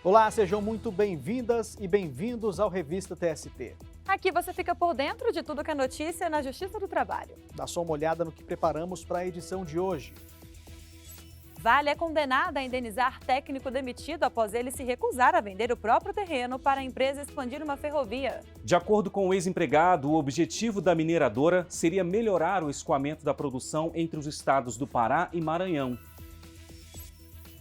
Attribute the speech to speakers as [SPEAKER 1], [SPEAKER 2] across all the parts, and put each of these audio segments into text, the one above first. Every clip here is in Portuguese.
[SPEAKER 1] Olá, sejam muito bem-vindas e bem-vindos ao Revista TST.
[SPEAKER 2] Aqui você fica por dentro de tudo que é notícia na Justiça do Trabalho.
[SPEAKER 1] Dá só uma olhada no que preparamos para a edição de hoje.
[SPEAKER 2] Vale é condenada a indenizar técnico demitido após ele se recusar a vender o próprio terreno para a empresa expandir uma ferrovia.
[SPEAKER 3] De acordo com o ex-empregado, o objetivo da mineradora seria melhorar o escoamento da produção entre os estados do Pará e Maranhão.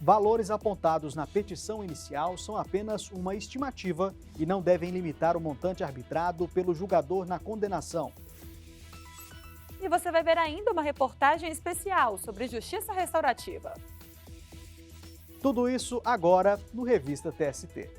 [SPEAKER 1] Valores apontados na petição inicial são apenas uma estimativa e não devem limitar o montante arbitrado pelo julgador na condenação.
[SPEAKER 2] E você vai ver ainda uma reportagem especial sobre justiça restaurativa.
[SPEAKER 1] Tudo isso agora no Revista TST.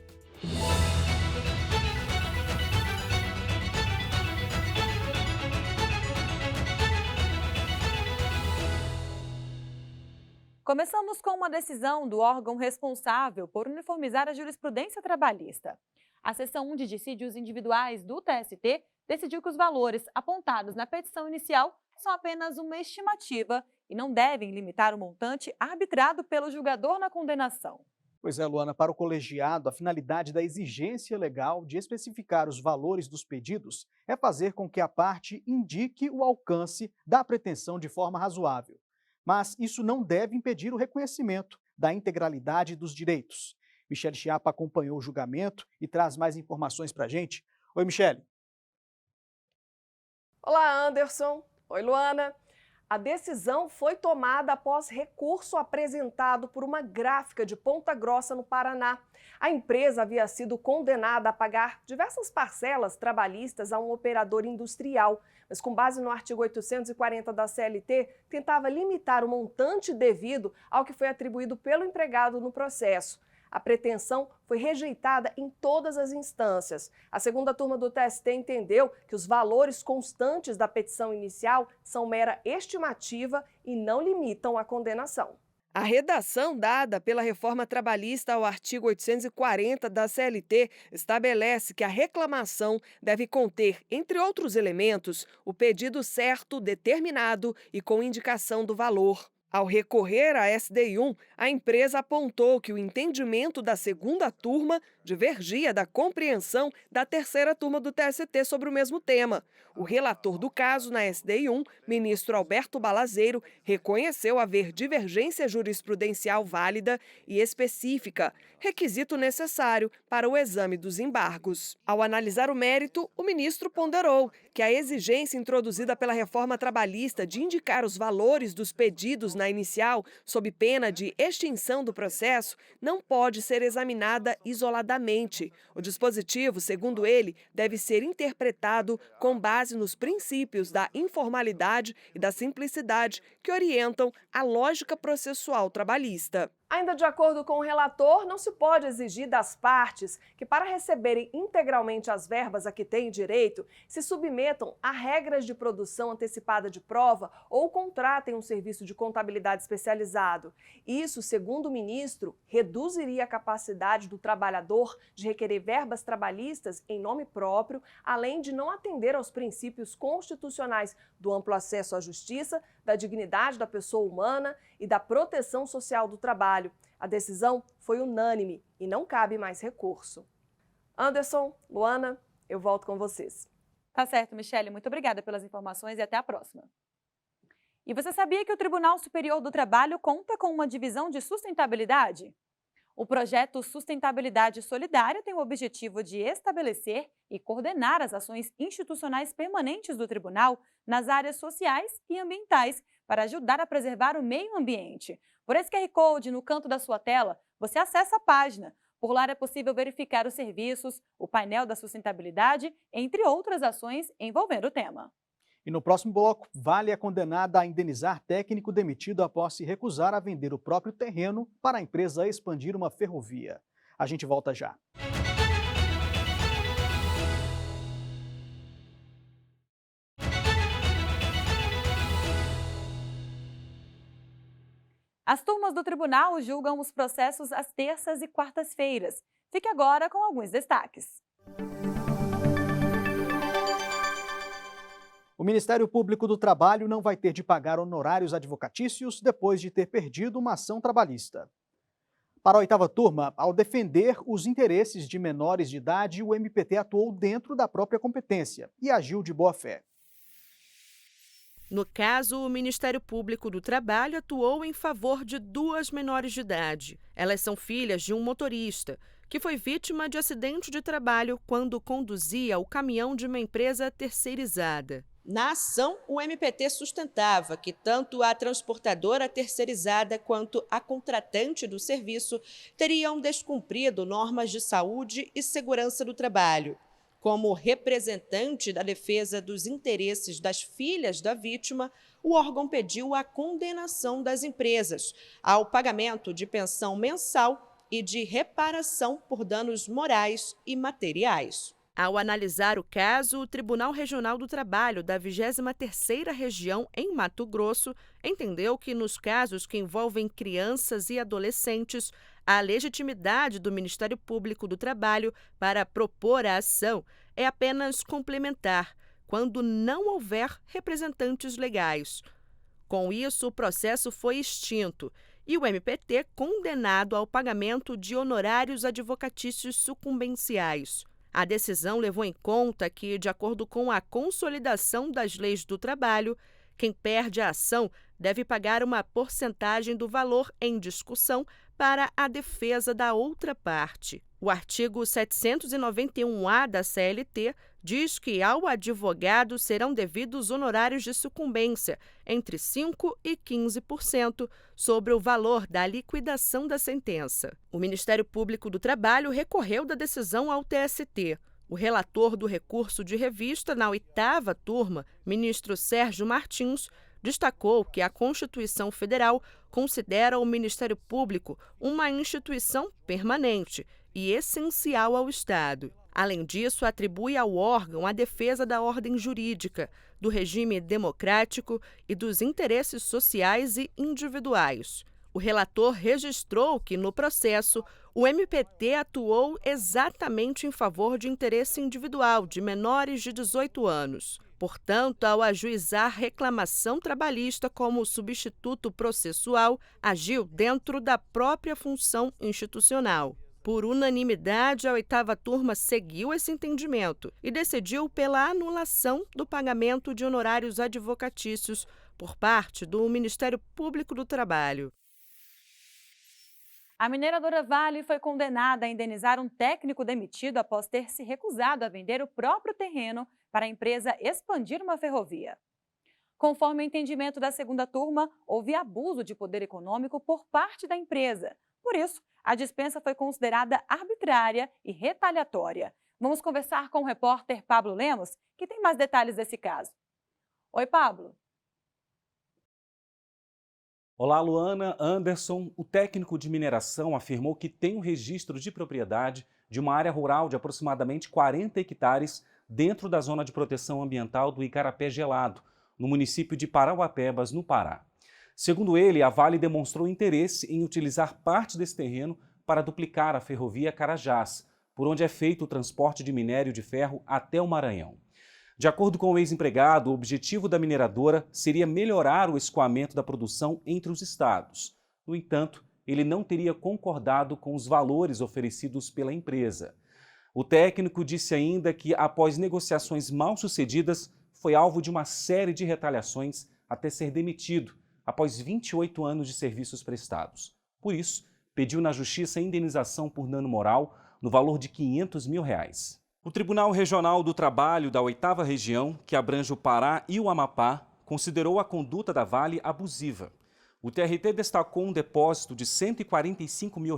[SPEAKER 2] Começamos com uma decisão do órgão responsável por uniformizar a jurisprudência trabalhista. A seção 1 de dissídios individuais do TST decidiu que os valores apontados na petição inicial são apenas uma estimativa e não devem limitar o montante arbitrado pelo julgador na condenação.
[SPEAKER 1] Pois é, Luana, para o colegiado, a finalidade da exigência legal de especificar os valores dos pedidos é fazer com que a parte indique o alcance da pretensão de forma razoável. Mas isso não deve impedir o reconhecimento da integralidade dos direitos. Michele Chiapa acompanhou o julgamento e traz mais informações para a gente. Oi, Michele.
[SPEAKER 4] Olá, Anderson. Oi, Luana. A decisão foi tomada após recurso apresentado por uma gráfica de Ponta Grossa, no Paraná. A empresa havia sido condenada a pagar diversas parcelas trabalhistas a um operador industrial, mas com base no artigo 840 da CLT, tentava limitar o montante devido ao que foi atribuído pelo empregado no processo. A pretensão foi rejeitada em todas as instâncias. A segunda turma do TST entendeu que os valores constantes da petição inicial são mera estimativa e não limitam a condenação. A redação dada pela reforma trabalhista ao artigo 840 da CLT estabelece que a reclamação deve conter, entre outros elementos, o pedido certo, determinado e com indicação do valor. Ao recorrer à SDI1, a empresa apontou que o entendimento da segunda turma divergia da compreensão da terceira turma do TST sobre o mesmo tema. O relator do caso na SDI1, ministro Alberto Balazeiro, reconheceu haver divergência jurisprudencial válida e específica, requisito necessário para o exame dos embargos. Ao analisar o mérito, o ministro ponderou que a exigência introduzida pela reforma trabalhista de indicar os valores dos pedidos na inicial, sob pena de extinção do processo, não pode ser examinada isoladamente. O dispositivo, segundo ele, deve ser interpretado com base nos princípios da informalidade e da simplicidade que orientam a lógica processual trabalhista. Ainda de acordo com o relator, não se pode exigir das partes que, para receberem integralmente as verbas a que têm direito, se submetam a regras de produção antecipada de prova ou contratem um serviço de contabilidade especializado. Isso, segundo o ministro, reduziria a capacidade do trabalhador de requerer verbas trabalhistas em nome próprio, além de não atender aos princípios constitucionais do amplo acesso à justiça, da dignidade da pessoa humana e da proteção social do trabalho. A decisão foi unânime e não cabe mais recurso. Anderson, Luana, eu volto com vocês.
[SPEAKER 2] Tá certo, Michele. Muito obrigada pelas informações e até a próxima. E você sabia que o Tribunal Superior do Trabalho conta com uma divisão de sustentabilidade? O projeto Sustentabilidade Solidária tem o objetivo de estabelecer e coordenar as ações institucionais permanentes do tribunal nas áreas sociais e ambientais para ajudar a preservar o meio ambiente. Por esse QR Code no canto da sua tela, você acessa a página. Por lá é possível verificar os serviços, o painel da sustentabilidade, entre outras ações envolvendo o tema.
[SPEAKER 1] E no próximo bloco, Vale é condenada a indenizar técnico demitido após se recusar a vender o próprio terreno para a empresa expandir uma ferrovia. A gente volta já.
[SPEAKER 2] As turmas do tribunal julgam os processos às terças e quartas-feiras. Fique agora com alguns destaques.
[SPEAKER 1] O Ministério Público do Trabalho não vai ter de pagar honorários advocatícios depois de ter perdido uma ação trabalhista. Para a 8ª turma, ao defender os interesses de menores de idade, o MPT atuou dentro da própria competência e agiu de boa fé.
[SPEAKER 5] No caso, o Ministério Público do Trabalho atuou em favor de 2 menores de idade. Elas são filhas de um motorista, que foi vítima de acidente de trabalho quando conduzia o caminhão de uma empresa terceirizada.
[SPEAKER 6] Na ação, o MPT sustentava que tanto a transportadora terceirizada quanto a contratante do serviço teriam descumprido normas de saúde e segurança do trabalho. Como representante da defesa dos interesses das filhas da vítima, o órgão pediu a condenação das empresas ao pagamento de pensão mensal e de reparação por danos morais e materiais.
[SPEAKER 5] Ao analisar o caso, o Tribunal Regional do Trabalho da 23ª Região, em Mato Grosso, entendeu que nos casos que envolvem crianças e adolescentes, a legitimidade do Ministério Público do Trabalho para propor a ação é apenas complementar, quando não houver representantes legais. Com isso, o processo foi extinto e o MPT condenado ao pagamento de honorários advocatícios sucumbenciais. A decisão levou em conta que, de acordo com a consolidação das leis do trabalho, quem perde a ação deve pagar uma porcentagem do valor em discussão para a defesa da outra parte. O artigo 791-A da CLT diz que ao advogado serão devidos honorários de sucumbência entre 5% e 15% sobre o valor da liquidação da sentença. O Ministério Público do Trabalho recorreu da decisão ao TST. O relator do recurso de revista na 8ª turma, ministro Sérgio Martins, destacou que a Constituição Federal considera o Ministério Público uma instituição permanente e essencial ao Estado. Além disso, atribui ao órgão a defesa da ordem jurídica, do regime democrático e dos interesses sociais e individuais. O relator registrou que, no processo, o MPT atuou exatamente em favor de interesse individual de menores de 18 anos. Portanto, ao ajuizar reclamação trabalhista como substituto processual, agiu dentro da própria função institucional. Por unanimidade, a 8ª turma seguiu esse entendimento e decidiu pela anulação do pagamento de honorários advocatícios por parte do Ministério Público do Trabalho.
[SPEAKER 2] A mineradora Vale foi condenada a indenizar um técnico demitido após ter se recusado a vender o próprio terreno para a empresa expandir uma ferrovia. Conforme o entendimento da 2ª turma, houve abuso de poder econômico por parte da empresa. Por isso, a dispensa foi considerada arbitrária e retaliatória. Vamos conversar com o repórter Pablo Lemos, que tem mais detalhes desse caso. Oi, Pablo.
[SPEAKER 3] Olá, Luana. Anderson, o técnico de mineração afirmou que tem um registro de propriedade de uma área rural de aproximadamente 40 hectares dentro da zona de proteção ambiental do Igarapé Gelado, no município de Parauapebas, no Pará. Segundo ele, a Vale demonstrou interesse em utilizar parte desse terreno para duplicar a ferrovia Carajás, por onde é feito o transporte de minério de ferro até o Maranhão. De acordo com o ex-empregado, o objetivo da mineradora seria melhorar o escoamento da produção entre os estados. No entanto, ele não teria concordado com os valores oferecidos pela empresa. O técnico disse ainda que, após negociações mal sucedidas, foi alvo de uma série de retaliações até ser demitido, após 28 anos de serviços prestados. Por isso, pediu na Justiça indenização por dano moral no valor de R$ 500 mil. O Tribunal Regional do Trabalho da 8ª Região, que abrange o Pará e o Amapá, considerou a conduta da Vale abusiva. O TRT destacou um depósito de R$ 145 mil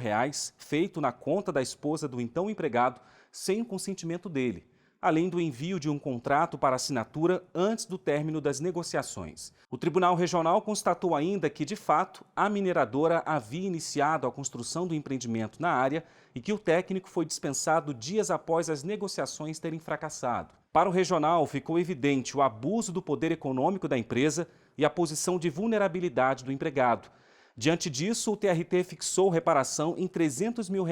[SPEAKER 3] feito na conta da esposa do então empregado sem o consentimento dele, além do envio de um contrato para assinatura antes do término das negociações. O Tribunal Regional constatou ainda que, de fato, a mineradora havia iniciado a construção do empreendimento na área e que o técnico foi dispensado dias após as negociações terem fracassado. Para o regional, ficou evidente o abuso do poder econômico da empresa e a posição de vulnerabilidade do empregado. Diante disso, o TRT fixou reparação em R$ 300 mil.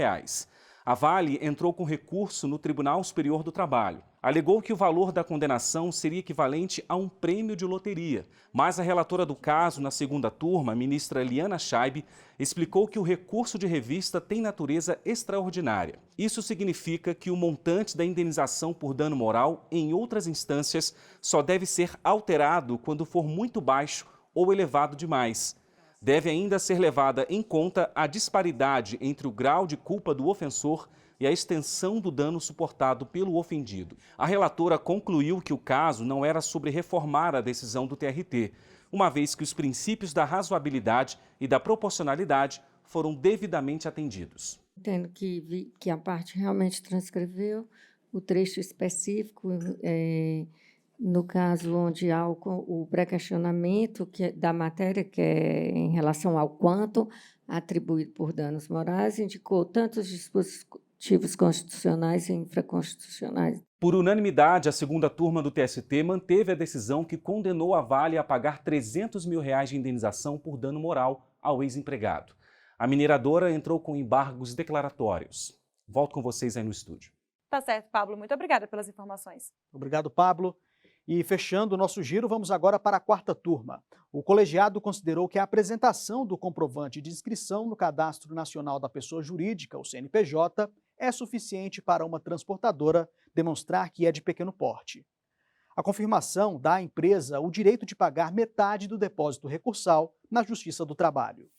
[SPEAKER 3] A Vale entrou com recurso no Tribunal Superior do Trabalho. Alegou que o valor da condenação seria equivalente a um prêmio de loteria, mas a relatora do caso, na segunda turma, a ministra Liana Schaibe, explicou que o recurso de revista tem natureza extraordinária. Isso significa que o montante da indenização por dano moral em outras instâncias só deve ser alterado quando for muito baixo ou elevado demais. Deve ainda ser levada em conta a disparidade entre o grau de culpa do ofensor e a extensão do dano suportado pelo ofendido. A relatora concluiu que o caso não era sobre reformar a decisão do TRT, uma vez que os princípios da razoabilidade e da proporcionalidade foram devidamente atendidos.
[SPEAKER 7] Entendo que a parte realmente transcreveu o trecho específico, no caso onde há o pré-questionamento da matéria, que é em relação ao quanto atribuído por danos morais, indicou tanto os dispositivos constitucionais e infraconstitucionais.
[SPEAKER 3] Por unanimidade, a segunda turma do TST manteve a decisão que condenou a Vale a pagar R$300 mil de indenização por dano moral ao ex-empregado. A mineradora entrou com embargos declaratórios. Volto com vocês aí no estúdio.
[SPEAKER 2] Tá certo, Pablo. Muito obrigada pelas informações.
[SPEAKER 1] Obrigado, Pablo. E fechando o nosso giro, vamos agora para a quarta turma. O colegiado considerou que a apresentação do comprovante de inscrição no Cadastro Nacional da Pessoa Jurídica, o CNPJ, é suficiente para uma transportadora demonstrar que é de pequeno porte. A confirmação dá à empresa o direito de pagar metade do depósito recursal na Justiça do Trabalho.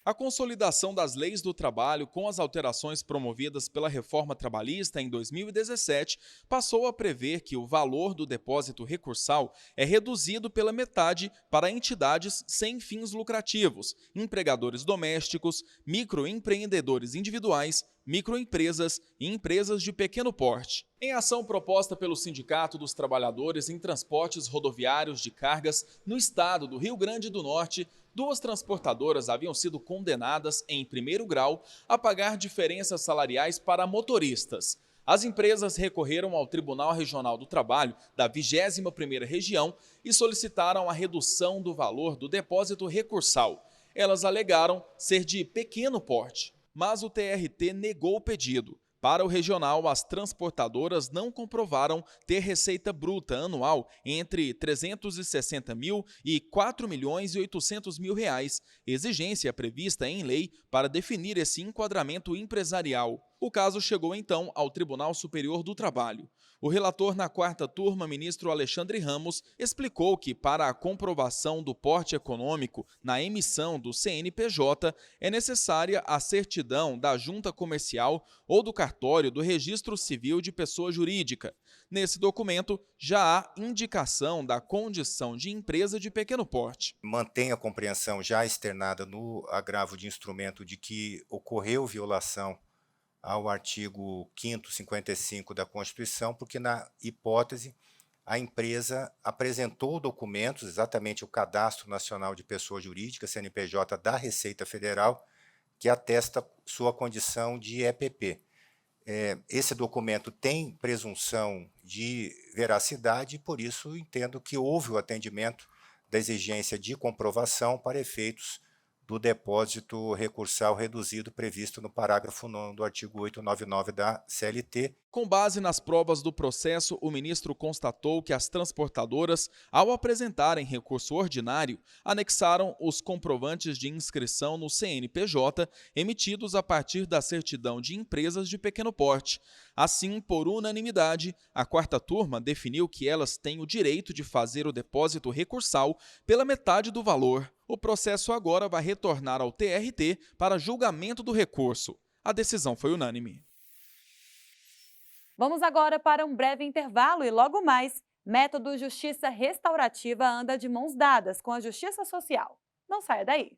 [SPEAKER 8] A consolidação das leis do trabalho com as alterações promovidas pela reforma trabalhista em 2017 passou a prever que o valor do depósito recursal é reduzido pela metade para entidades sem fins lucrativos, empregadores domésticos, microempreendedores individuais, microempresas e empresas de pequeno porte. Em ação proposta pelo Sindicato dos Trabalhadores em Transportes Rodoviários de Cargas no estado do Rio Grande do Norte, 2 transportadoras haviam sido condenadas em primeiro grau a pagar diferenças salariais para motoristas. As empresas recorreram ao Tribunal Regional do Trabalho da 21ª Região e solicitaram a redução do valor do depósito recursal. Elas alegaram ser de pequeno porte, mas o TRT negou o pedido. Para o regional, as transportadoras não comprovaram ter receita bruta anual entre 360 mil e 4.800.000 reais, exigência prevista em lei para definir esse enquadramento empresarial. O caso chegou então ao Tribunal Superior do Trabalho. O relator na quarta turma, ministro Alexandre Ramos, explicou que para a comprovação do porte econômico na emissão do CNPJ é necessária a certidão da junta comercial ou do cartório do Registro Civil de Pessoa Jurídica. Nesse documento já há indicação da condição de empresa de pequeno porte.
[SPEAKER 9] Mantém a compreensão já externada no agravo de instrumento de que ocorreu violação ao artigo 5º, 55 da Constituição, porque na hipótese a empresa apresentou documentos, exatamente o Cadastro Nacional de Pessoa Jurídica, CNPJ da Receita Federal, que atesta sua condição de EPP. Esse documento tem presunção de veracidade e, por isso, entendo que houve o atendimento da exigência de comprovação para efeitos do depósito recursal reduzido previsto no parágrafo 9º do artigo 899 da CLT.
[SPEAKER 8] Com base nas provas do processo, o ministro constatou que as transportadoras, ao apresentarem recurso ordinário, anexaram os comprovantes de inscrição no CNPJ emitidos a partir da certidão de empresas de pequeno porte. Assim, por unanimidade, a quarta turma definiu que elas têm o direito de fazer o depósito recursal pela metade do valor. O processo agora vai retornar ao TRT para julgamento do recurso. A decisão foi unânime.
[SPEAKER 2] Vamos agora para um breve intervalo e logo mais, método Justiça Restaurativa anda de mãos dadas com a Justiça Social. Não saia daí!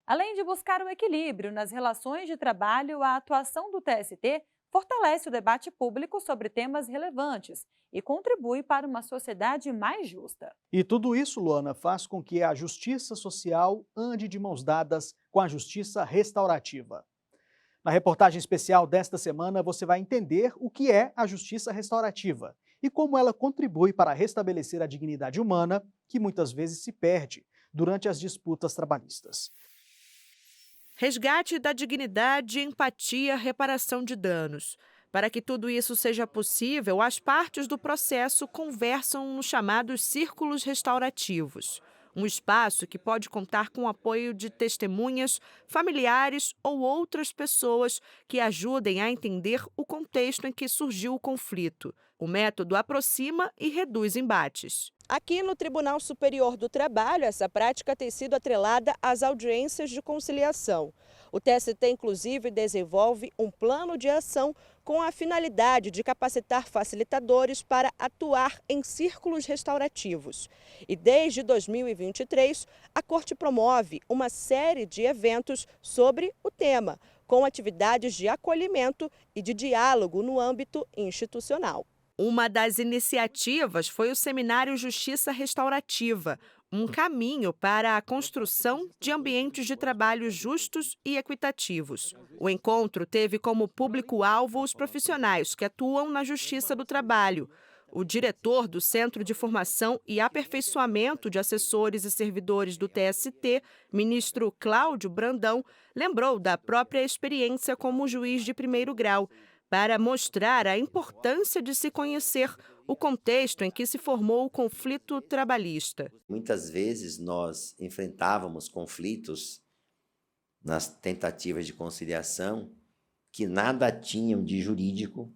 [SPEAKER 2] Além de buscar o equilíbrio nas relações de trabalho, a atuação do TST fortalece o debate público sobre temas relevantes e contribui para uma sociedade mais justa.
[SPEAKER 1] E tudo isso, Luana, faz com que a justiça social ande de mãos dadas com a justiça restaurativa. Na reportagem especial desta semana, você vai entender o que é a justiça restaurativa e como ela contribui para restabelecer a dignidade humana, que muitas vezes se perde durante as disputas trabalhistas.
[SPEAKER 5] Resgate da dignidade, empatia, reparação de danos. Para que tudo isso seja possível, as partes do processo conversam nos chamados círculos restaurativos. Um espaço que pode contar com o apoio de testemunhas, familiares ou outras pessoas que ajudem a entender o contexto em que surgiu o conflito. O método aproxima e reduz embates.
[SPEAKER 6] Aqui no Tribunal Superior do Trabalho, essa prática tem sido atrelada às audiências de conciliação. O TST, inclusive, desenvolve um plano de ação com a finalidade de capacitar facilitadores para atuar em círculos restaurativos. E desde 2023, a Corte promove uma série de eventos sobre o tema, com atividades de acolhimento e de diálogo no âmbito institucional.
[SPEAKER 5] Uma das iniciativas foi o Seminário Justiça Restaurativa, um caminho para a construção de ambientes de trabalho justos e equitativos. O encontro teve como público-alvo os profissionais que atuam na Justiça do Trabalho. O diretor do Centro de Formação e Aperfeiçoamento de Assessores e Servidores do TST, ministro Cláudio Brandão, lembrou da própria experiência como juiz de primeiro grau, para mostrar a importância de se conhecer o contexto em que se formou o conflito trabalhista.
[SPEAKER 10] Muitas vezes nós enfrentávamos conflitos nas tentativas de conciliação que nada tinham de jurídico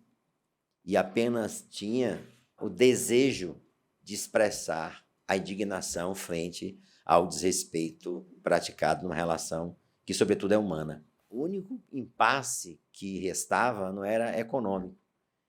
[SPEAKER 10] e apenas tinha o desejo de expressar a indignação frente ao desrespeito praticado numa relação que, sobretudo, é humana. O único impasse que restava não era econômico,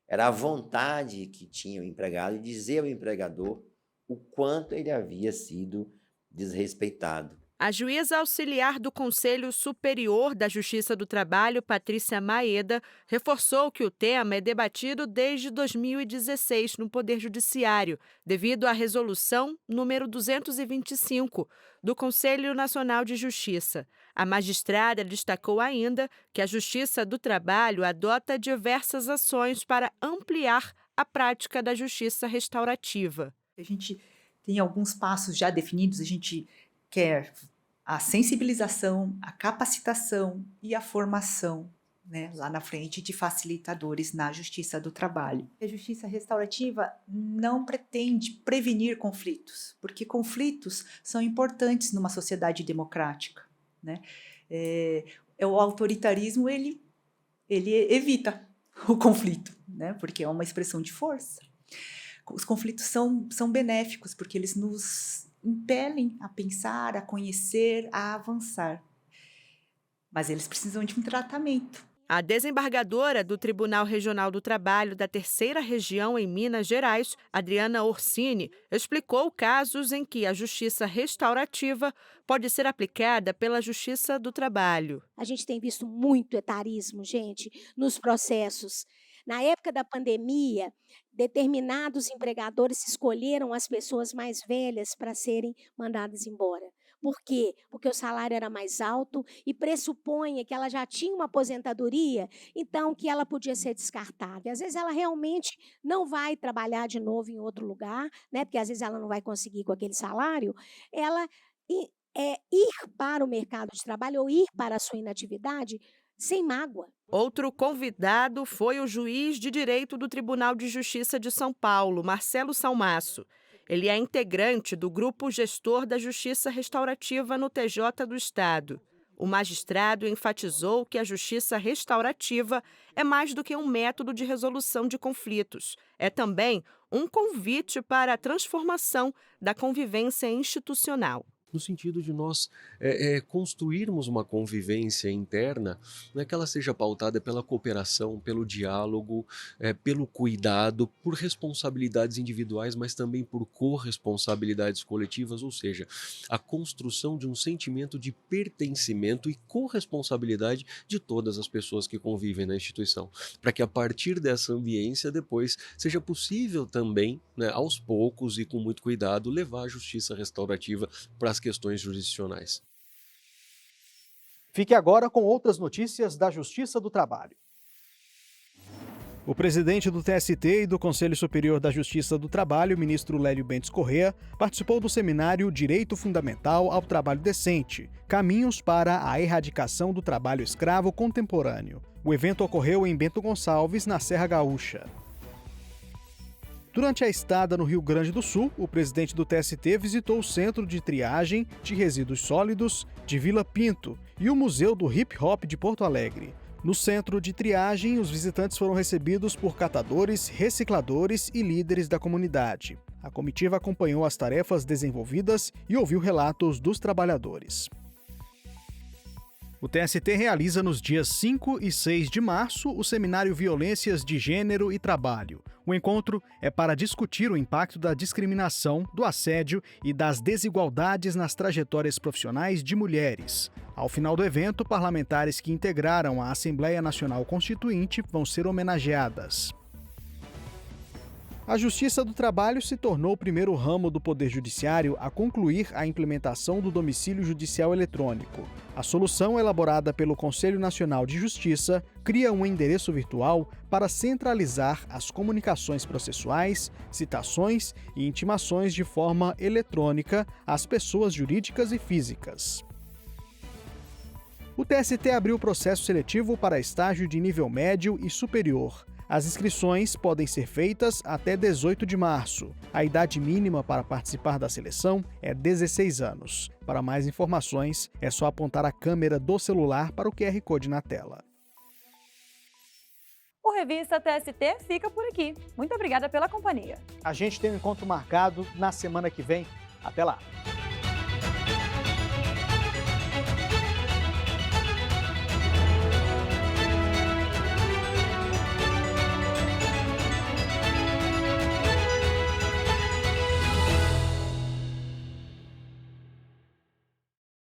[SPEAKER 10] era a vontade que tinha o empregado de dizer ao empregador o quanto ele havia sido desrespeitado.
[SPEAKER 5] A juíza auxiliar do Conselho Superior da Justiça do Trabalho, Patrícia Maeda, reforçou que o tema é debatido desde 2016 no Poder Judiciário, devido à resolução número 225 do Conselho Nacional de Justiça. A magistrada destacou ainda que a Justiça do Trabalho adota diversas ações para ampliar a prática da justiça restaurativa.
[SPEAKER 11] A gente tem alguns passos já definidos, a gente quer a sensibilização, a capacitação e a formação, né, lá na frente de facilitadores na Justiça do Trabalho. A Justiça Restaurativa não pretende prevenir conflitos, porque conflitos são importantes numa sociedade democrática, né? O autoritarismo ele evita o conflito, né, porque é uma expressão de força. Os conflitos são benéficos, porque eles nos impelem a pensar, a conhecer, a avançar. Mas eles precisam de um tratamento.
[SPEAKER 5] A desembargadora do Tribunal Regional do Trabalho da Terceira Região em Minas Gerais, Adriana Orsini, explicou casos em que a justiça restaurativa pode ser aplicada pela Justiça do Trabalho.
[SPEAKER 12] A gente tem visto muito etarismo, gente, nos processos. Na época da pandemia, determinados empregadores escolheram as pessoas mais velhas para serem mandadas embora. Por quê? Porque o salário era mais alto e pressupunha que ela já tinha uma aposentadoria, então que ela podia ser descartada. E às vezes ela realmente não vai trabalhar de novo em outro lugar, né? Porque às vezes ela não vai conseguir com aquele salário. Ela ir para o mercado de trabalho ou ir para a sua inatividade sem mágoa.
[SPEAKER 5] Outro convidado foi o juiz de direito do Tribunal de Justiça de São Paulo, Marcelo Salmaço. Ele é integrante do grupo gestor da Justiça Restaurativa no TJ do Estado. O magistrado enfatizou que a justiça restaurativa é mais do que um método de resolução de conflitos. É também um convite para a transformação da convivência institucional.
[SPEAKER 13] No sentido de nós construirmos uma convivência interna, né, que ela seja pautada pela cooperação, pelo diálogo, pelo cuidado, por responsabilidades individuais, mas também por corresponsabilidades coletivas, ou seja, a construção de um sentimento de pertencimento e corresponsabilidade de todas as pessoas que convivem na instituição, para que a partir dessa ambiência depois seja possível também, né, aos poucos e com muito cuidado, levar a justiça restaurativa para as questões jurisdicionais.
[SPEAKER 1] Fique agora com outras notícias da Justiça do Trabalho. O presidente do TST e do Conselho Superior da Justiça do Trabalho, ministro Lélio Bentes Corrêa, participou do seminário Direito Fundamental ao Trabalho Decente, Caminhos para a Erradicação do Trabalho Escravo Contemporâneo. O evento ocorreu em Bento Gonçalves, na Serra Gaúcha. Durante a estada no Rio Grande do Sul, o presidente do TST visitou o Centro de Triagem de Resíduos Sólidos de Vila Pinto e o Museu do Hip Hop de Porto Alegre. No centro de triagem, os visitantes foram recebidos por catadores, recicladores e líderes da comunidade. A comitiva acompanhou as tarefas desenvolvidas e ouviu relatos dos trabalhadores. O TST realiza nos dias 5 e 6 de março o seminário Violências de Gênero e Trabalho. O encontro é para discutir o impacto da discriminação, do assédio e das desigualdades nas trajetórias profissionais de mulheres. Ao final do evento, parlamentares que integraram a Assembleia Nacional Constituinte vão ser homenageadas. A Justiça do Trabalho se tornou o primeiro ramo do Poder Judiciário a concluir a implementação do domicílio judicial eletrônico. A solução, elaborada pelo Conselho Nacional de Justiça, cria um endereço virtual para centralizar as comunicações processuais, citações e intimações de forma eletrônica às pessoas jurídicas e físicas. O TST abriu processo seletivo para estágio de nível médio e superior. As inscrições podem ser feitas até 18 de março. A idade mínima para participar da seleção é 16 anos. Para mais informações, é só apontar a câmera do celular para o QR Code na tela.
[SPEAKER 2] O Revista TST fica por aqui. Muito obrigada pela companhia.
[SPEAKER 1] A gente tem um encontro marcado na semana que vem. Até lá!